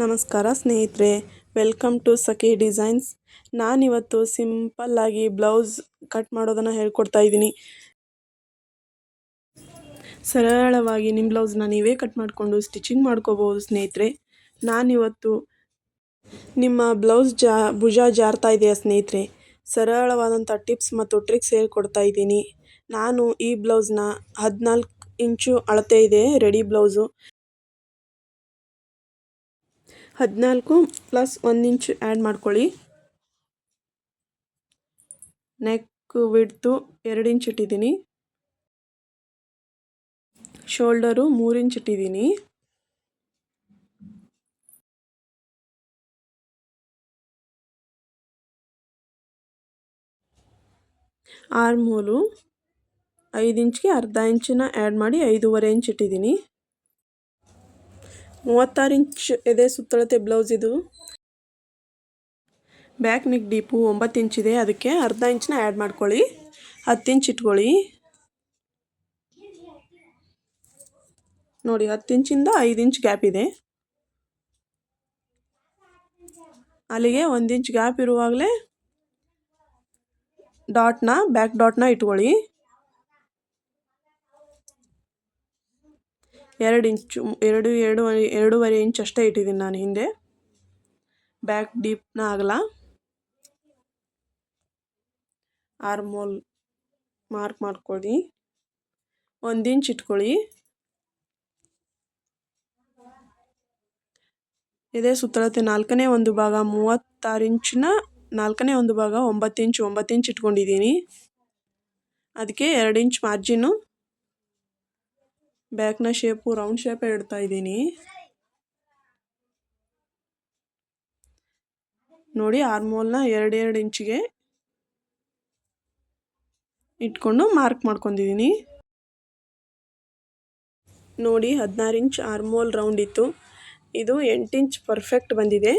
ನಮಸ್ಕಾರ ಸ್ನೇಹಿತರೆ, welcome to Sakhi designs. ನಾನಿವತ್ತು ಸಿಂಪಲ್ಲಾಗಿ ಬ್ಲೌಸ್ ಕಟ್ ಮಾಡೋದನ್ನು ಹೇಳ್ಕೊಡ್ತಾ ಇದ್ದೀನಿ. ಸರಳವಾಗಿ ನಿಮ್ಮ ಬ್ಲೌಸ್ನ ನೀವೇ ಕಟ್ ಮಾಡಿಕೊಂಡು ಸ್ಟಿಚಿಂಗ್ ಮಾಡ್ಕೋಬೋದು ಸ್ನೇಹಿತರೆ. ನಾನಿವತ್ತು ನಿಮ್ಮ ಬ್ಲೌಸ್ ಭುಜ ಜಾರ್ತಾ ಇದೆಯಾ ಸ್ನೇಹಿತರೆ, ಸರಳವಾದಂಥ ಟಿಪ್ಸ್ ಮತ್ತು ಟ್ರಿಕ್ಸ್ ಹೇಳ್ಕೊಡ್ತಾ ಇದ್ದೀನಿ. ನಾನು ಈ ಬ್ಲೌಸ್ನ 14 ಇಂಚು ಅಳತೆ ಇದೆ ರೆಡಿ ಬ್ಲೌಸು. 14 ಪ್ಲಸ್ 1 ಇಂಚು ಆ್ಯಡ್ ಮಾಡ್ಕೊಳ್ಳಿ. ನೆಕ್ ವಿಡ್ತು 2 ಇಂಚ್ ಇಟ್ಟಿದ್ದೀನಿ. ಶೋಲ್ಡರು 3 ಇಂಚ್ ಇಟ್ಟಿದ್ದೀನಿ. ಆರ್ಮ್ ಹೋಲು 5 ಇಂಚ್ಗೆ ಅರ್ಧ ಇಂಚನ್ನ ಆ್ಯಡ್ ಮಾಡಿ 5.5 ಇಂಚ್ ಇಟ್ಟಿದ್ದೀನಿ. 36 ಇಂಚ್ ಎದೆ ಸುತ್ತಳತೆ ಬ್ಲೌಸ್ ಇದು. ಬ್ಯಾಕ್ ನೆಕ್ ಡೀಪು 9 ಇಂಚಿದೆ, ಅದಕ್ಕೆ ಅರ್ಧ ಇಂಚನ್ನ ಆ್ಯಡ್ ಮಾಡ್ಕೊಳ್ಳಿ. 10 ಇಂಚ್ ಇಟ್ಕೊಳ್ಳಿ. ನೋಡಿ, 10 ಇಂಚಿಂದ 5 ಇಂಚ್ ಗ್ಯಾಪ್ ಇದೆ. ಅಲ್ಲಿಗೆ 1 ಇಂಚ್ ಗ್ಯಾಪ್ ಇರುವಾಗಲೇ ಬ್ಯಾಕ್ ಡಾಟ್ನ ಇಟ್ಕೊಳ್ಳಿ. 2 ಇಂಚು 2.5 ಇಂಚ್ ಅಷ್ಟೇ ಇಟ್ಟಿದ್ದೀನಿ ನಾನು ಹಿಂದೆ. ಬ್ಯಾಕ್ ಡೀಪ್ನ ಆಗಲ್ಲ. ಆರ್ಮ್ ಹೋಲ್ ಮಾರ್ಕ್ ಮಾಡ್ಕೊಳ್ಳಿ. 1 ಇಂಚ್ ಇಟ್ಕೊಳ್ಳಿ. ಇದೇ ಸುತ್ತಳತೆ 4ನೇ ಒಂದು ಭಾಗ 36 ಇಂಚಿನ 4ನೇ ಒಂದು ಭಾಗ 9 ಇಂಚ್ ಇಟ್ಕೊಂಡಿದ್ದೀನಿ. ಅದಕ್ಕೆ 2 ಇಂಚ್ ಮಾರ್ಜಿನ್ನು. ಬ್ಯಾಕ್ನ ಶೇಪು ರೌಂಡ್ ಶೇಪೇ ಇಡ್ತಾ ಇದ್ದೀನಿ. ನೋಡಿ, ಆರ್ಮ್ ಹೋಲ್ನ 2 ಇಂಚಿಗೆ ಇಟ್ಕೊಂಡು ಮಾರ್ಕ್ ಮಾಡ್ಕೊಂಡಿದ್ದೀನಿ. ನೋಡಿ, 16 ಇಂಚ್ ಆರ್ಮ್ ಹೋಲ್ ರೌಂಡ್ ಇತ್ತು. ಇದು 8 ಇಂಚ್ ಪರ್ಫೆಕ್ಟ್ ಬಂದಿದೆ.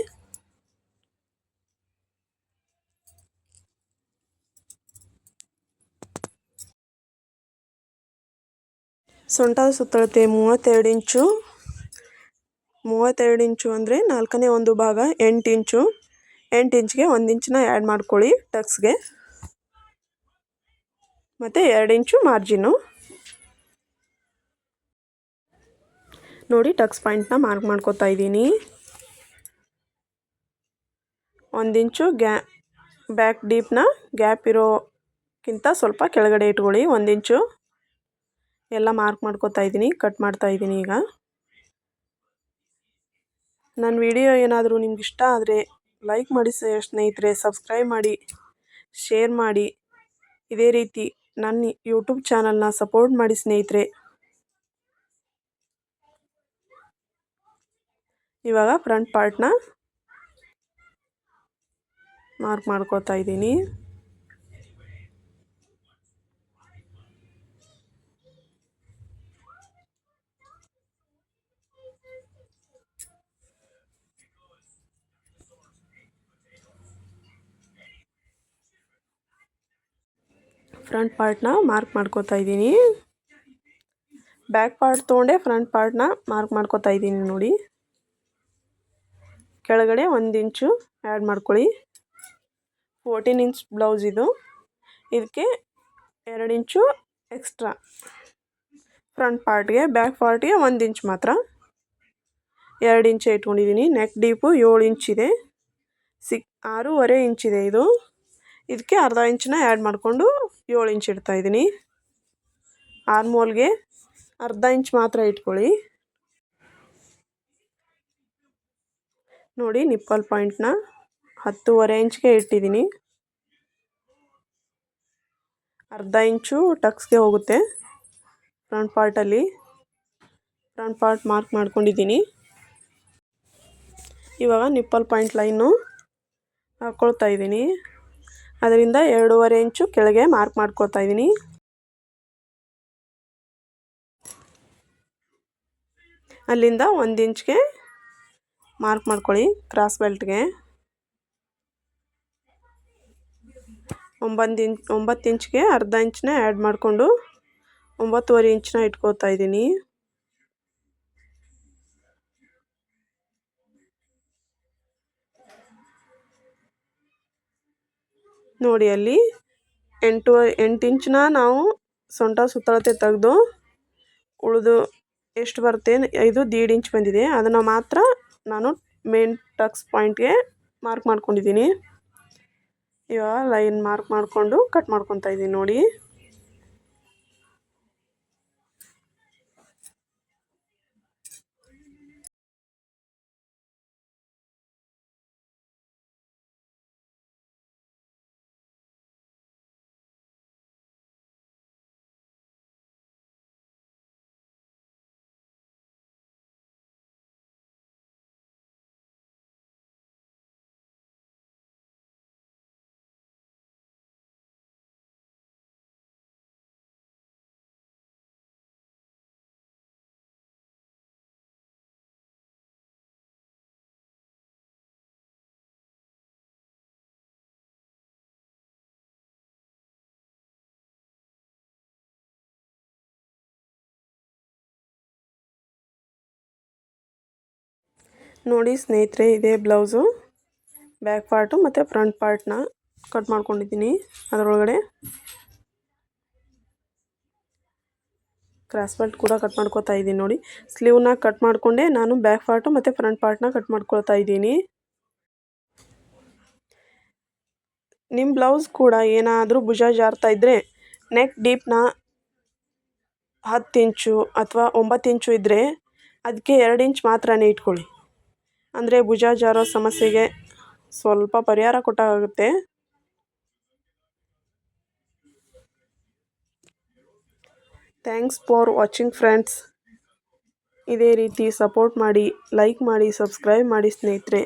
ಸೊಂಟದ ಸುತ್ತಳತೆ 32 ಇಂಚು. 32 ಇಂಚು ಅಂದರೆ 4ನೇ ಒಂದು ಭಾಗ 8 ಇಂಚು. 8 ಇಂಚ್ಗೆ 1 ಇಂಚನ್ನ ಆ್ಯಡ್ ಮಾಡ್ಕೊಳ್ಳಿ ಟಕ್ಸ್ಗೆ. ಮತ್ತು 2 ಇಂಚು ಮಾರ್ಜಿನ್ನು. ನೋಡಿ, ಟಕ್ಸ್ ಪಾಯಿಂಟ್ನ ಮಾರ್ಕ್ ಮಾಡ್ಕೋತಾ ಇದ್ದೀನಿ. 1 ಇಂಚು ಬ್ಯಾಕ್ ಡೀಪ್ನ ಗ್ಯಾಪ್ ಇರೋಕ್ಕಿಂತ ಸ್ವಲ್ಪ ಕೆಳಗಡೆ ಇಟ್ಕೊಳ್ಳಿ. 1 ಇಂಚು ಎಲ್ಲ ಮಾರ್ಕ್ ಮಾಡ್ಕೋತಾ ಇದ್ದೀನಿ. ಕಟ್ ಮಾಡ್ತಾ ಇದ್ದೀನಿ ಈಗ. ನನ್ನ ವಿಡಿಯೋ ಏನಾದರೂ ನಿಮ್ಗೆ ಇಷ್ಟ ಆದರೆ ಲೈಕ್ ಮಾಡಿ ಸ್ನೇಹಿತರೆ, ಸಬ್ಸ್ಕ್ರೈಬ್ ಮಾಡಿ, ಶೇರ್ ಮಾಡಿ. ಇದೇ ರೀತಿ ನನ್ನ ಯೂಟ್ಯೂಬ್ ಚಾನಲ್ನ ಸಪೋರ್ಟ್ ಮಾಡಿ ಸ್ನೇಹಿತರೆ. ಇವಾಗ ಫ್ರಂಟ್ ಪಾರ್ಟ್ನ ಮಾರ್ಕ್ ಮಾಡ್ಕೋತಾ ಇದ್ದೀನಿ. ಫ್ರಂಟ್ ಪಾರ್ಟ್ನ ಮಾರ್ಕ್ ಮಾಡ್ಕೋತಾ ಇದ್ದೀನಿ. ಬ್ಯಾಕ್ ಪಾರ್ಟ್ ತೊಗೊಂಡೆ ಫ್ರಂಟ್ ಪಾರ್ಟ್ನ ಮಾರ್ಕ್ ಮಾಡ್ಕೋತಾ ಇದ್ದೀನಿ. ನೋಡಿ, ಕೆಳಗಡೆ 1 ಇಂಚು ಆ್ಯಡ್ ಮಾಡ್ಕೊಳ್ಳಿ. 14 ಇಂಚ್ ಬ್ಲೌಸ್ ಇದು. ಇದಕ್ಕೆ 2 ಇಂಚು ಎಕ್ಸ್ಟ್ರಾ ಫ್ರಂಟ್ ಪಾರ್ಟ್ಗೆ. ಬ್ಯಾಕ್ ಪಾರ್ಟ್ಗೆ 1 ಇಂಚ್ ಮಾತ್ರ. 2 ಇಂಚ್ ಇಟ್ಕೊಂಡಿದ್ದೀನಿ. Neck deep 7 ಇಂಚಿದೆ. 6.5 ಇಂಚಿದೆ ಇದು. ಇದಕ್ಕೆ ಅರ್ಧ ಇಂಚನ್ನ ಆ್ಯಡ್ ಮಾಡಿಕೊಂಡು 7 ಇಂಚ್ ಇಡ್ತಾಯಿದ್ದೀನಿ. ಆರ್ಮ್ ಹೋಲ್ಗೆ ಅರ್ಧ ಇಂಚ್ ಮಾತ್ರ ಇಟ್ಕೊಳ್ಳಿ. ನೋಡಿ, ನಿಪ್ಪಲ್ ಪಾಯಿಂಟ್ನ 10.5 ಇಂಚ್ಗೆ ಇಟ್ಟಿದ್ದೀನಿ. ಅರ್ಧ ಇಂಚು ಟಕ್ಸ್ಗೆ ಹೋಗುತ್ತೆ ಫ್ರಂಟ್ ಪಾರ್ಟಲ್ಲಿ. ಫ್ರಂಟ್ ಪಾರ್ಟ್ ಮಾರ್ಕ್ ಮಾಡ್ಕೊಂಡಿದ್ದೀನಿ. ಇವಾಗ ನಿಪ್ಪಲ್ ಪಾಯಿಂಟ್ ಲೈನು ಹಾಕ್ಕೊಳ್ತಾ ಇದ್ದೀನಿ. ಅದರಿಂದ 2.5 ಇಂಚು ಕೆಳಗೆ ಮಾರ್ಕ್ ಮಾಡ್ಕೊಳ್ತಾ ಇದ್ದೀನಿ. ಅಲ್ಲಿಂದ 1 ಇಂಚ್ಗೆ ಮಾರ್ಕ್ ಮಾಡ್ಕೊಳ್ಳಿ ಕ್ರಾಸ್ ಬೆಲ್ಟ್ಗೆ. 9 ಇಂಚ್ಗೆ ಅರ್ಧ ಇಂಚನ್ನ ಆ್ಯಡ್ ಮಾಡಿಕೊಂಡು 9.5 ಇಂಚನ್ನ ಇಟ್ಕೋತಾ ಇದ್ದೀನಿ. ನೋಡಿ ಅಲ್ಲಿ 8 ಇಂಚನ್ನ ನಾವು ಸೊಂಟ ಸುತ್ತಳತೆ ತೆಗೆದು ಉಳಿದು ಎಷ್ಟು ಬರುತ್ತೆ, ಇದು 1.5 ಇಂಚ್ ಬಂದಿದೆ. ಅದನ್ನು ಮಾತ್ರ ನಾನು ಮೇನ್ ಟಕ್ಸ್ ಪಾಯಿಂಟ್ಗೆ ಮಾರ್ಕ್ ಮಾಡ್ಕೊಂಡಿದ್ದೀನಿ. ಇವಾಗ ಲೈನ್ ಮಾರ್ಕ್ ಮಾಡಿಕೊಂಡು ಕಟ್ ಮಾಡ್ಕೊತಾ ಇದ್ದೀನಿ ನೋಡಿ. ನೋಡಿ ಸ್ನೇಹಿತರೆ, ಇದೇ ಬ್ಲೌಸು ಬ್ಯಾಕ್ ಪಾರ್ಟು ಮತ್ತು ಫ್ರಂಟ್ ಪಾರ್ಟ್ನ ಕಟ್ ಮಾಡ್ಕೊಂಡಿದ್ದೀನಿ. ಅದರೊಳಗಡೆ ಕ್ರಾಸ್ ಬೆಲ್ಟ್ ಕೂಡ ಕಟ್ ಮಾಡ್ಕೊತಾ ಇದ್ದೀನಿ ನೋಡಿ. ಸ್ಲೀವ್ನ ಕಟ್ ಮಾಡಿಕೊಂಡೆ ನಾನು ಬ್ಯಾಕ್ ಪಾರ್ಟು ಮತ್ತು ಫ್ರಂಟ್ ಪಾರ್ಟ್ನ ಕಟ್ ಮಾಡ್ಕೊಳ್ತಾ ಇದ್ದೀನಿ. ನಿಮ್ಮ ಬ್ಲೌಸ್ ಕೂಡ ಏನಾದರೂ ಭುಜ ಜಾರ್ತಾ ಇದ್ದರೆ ನೆಕ್ ಡೀಪ್ನ 10 ಇಂಚು ಅಥವಾ 9 ಇಂಚು ಇದ್ದರೆ ಅದಕ್ಕೆ 2 ಇಂಚ್ ಮಾತ್ರನೇ ಇಟ್ಕೊಳ್ಳಿ. ಅಂದರೆ ಭುಜ ಜಾರೋ ಸಮಸ್ಯೆಗೆ ಸ್ವಲ್ಪ ಪರಿಹಾರ ಕೊಟ್ಟಾಗುತ್ತೆ. Thanks for watching friends. ಇದೇ ರೀತಿ ಸಪೋರ್ಟ್ ಮಾಡಿ, ಲೈಕ್ ಮಾಡಿ, ಸಬ್ಸ್ಕ್ರೈಬ್ ಮಾಡಿ ಸ್ನೇಹಿತರೆ.